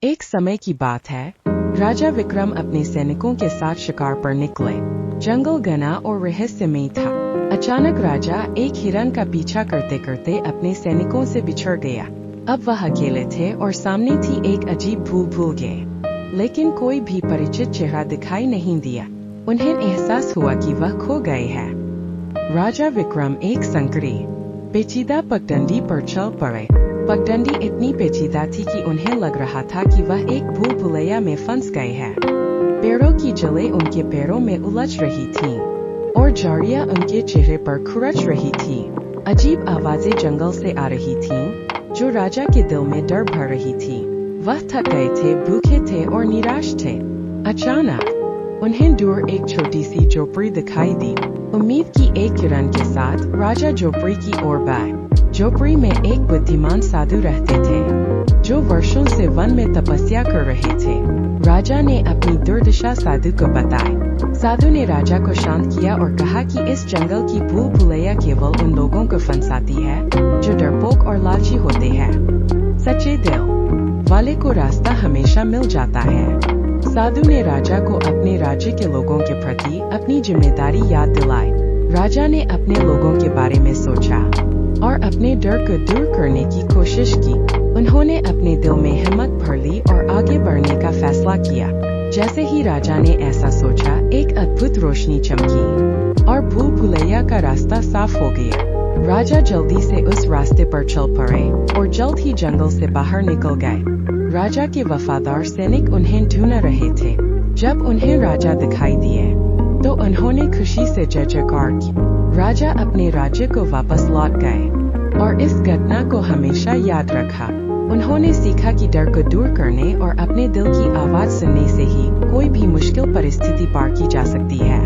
एक समय की बात है, राजा विक्रम अपने सैनिकों के साथ शिकार पर निकले। जंगल घना और रहस्यमय था। अचानक राजा एक हिरन का पीछा करते करते अपने सैनिकों से बिछड़ गया। अब वह अकेले थे और सामने थी एक अजीब भूल गए, लेकिन कोई भी परिचित चेहरा दिखाई नहीं दिया। उन्हें एहसास हुआ कि वह खो गए हैं। राजा विक्रम एक संकरी पेचीदा पगडंडी पर चल पड़े। पगडंडी इतनी पेचीदा थी कि उन्हें लग रहा था कि वह एक भूल भुलैया में फंस गए हैं। पेड़ों की जड़ें उनके पैरों में उलझ रही थीं, और झाड़ियां उनके चेहरे पर खुरच रही थी। अजीब आवाजें जंगल से आ रही थीं, जो राजा के दिल में डर भर रही थी। वह थक गए थे, भूखे थे और निराश थे। अचानक उन्हें दूर एक छोटी सी झोपड़ी दिखाई दी। उम्मीद की एक किरण के साथ राजा झोपड़ी की ओर बढ़े। झोपड़ी में एक बुद्धिमान साधु रहते थे, जो वर्षों से वन में तपस्या कर रहे थे। राजा ने अपनी दुर्दशा साधु को बताई। साधु ने राजा को शांत किया और कहा कि इस जंगल की भूल भुलैया केवल उन लोगों को फंसाती है जो डरपोक और लालची होते हैं। सच्चे दिल वाले को रास्ता हमेशा मिल जाता है। साधु ने राजा को अपने राज्य के लोगों के प्रति अपनी जिम्मेदारी याद दिलाई। राजा ने अपने लोगों के बारे में सोचा और अपने डर को दूर करने की कोशिश की। उन्होंने अपने दिल में हिम्मत भर ली और आगे बढ़ने का फैसला किया। जैसे ही राजा ने ऐसा सोचा, एक अद्भुत रोशनी चमकी और भूल भुलैया का रास्ता साफ हो गया। राजा जल्दी से उस रास्ते पर चल पड़े और जल्द ही जंगल से बाहर निकल गए। राजा के वफादार सैनिक उन्हें ढूंढ रहे थे। जब उन्हें राजा दिखाई दिए, तो उन्होंने खुशी से जय जयकार की। राजा अपने राज्य को वापस लौट गए और इस घटना को हमेशा याद रखा। उन्होंने सीखा कि डर को दूर करने और अपने दिल की आवाज सुनने से ही कोई भी मुश्किल परिस्थिति पार की जा सकती है।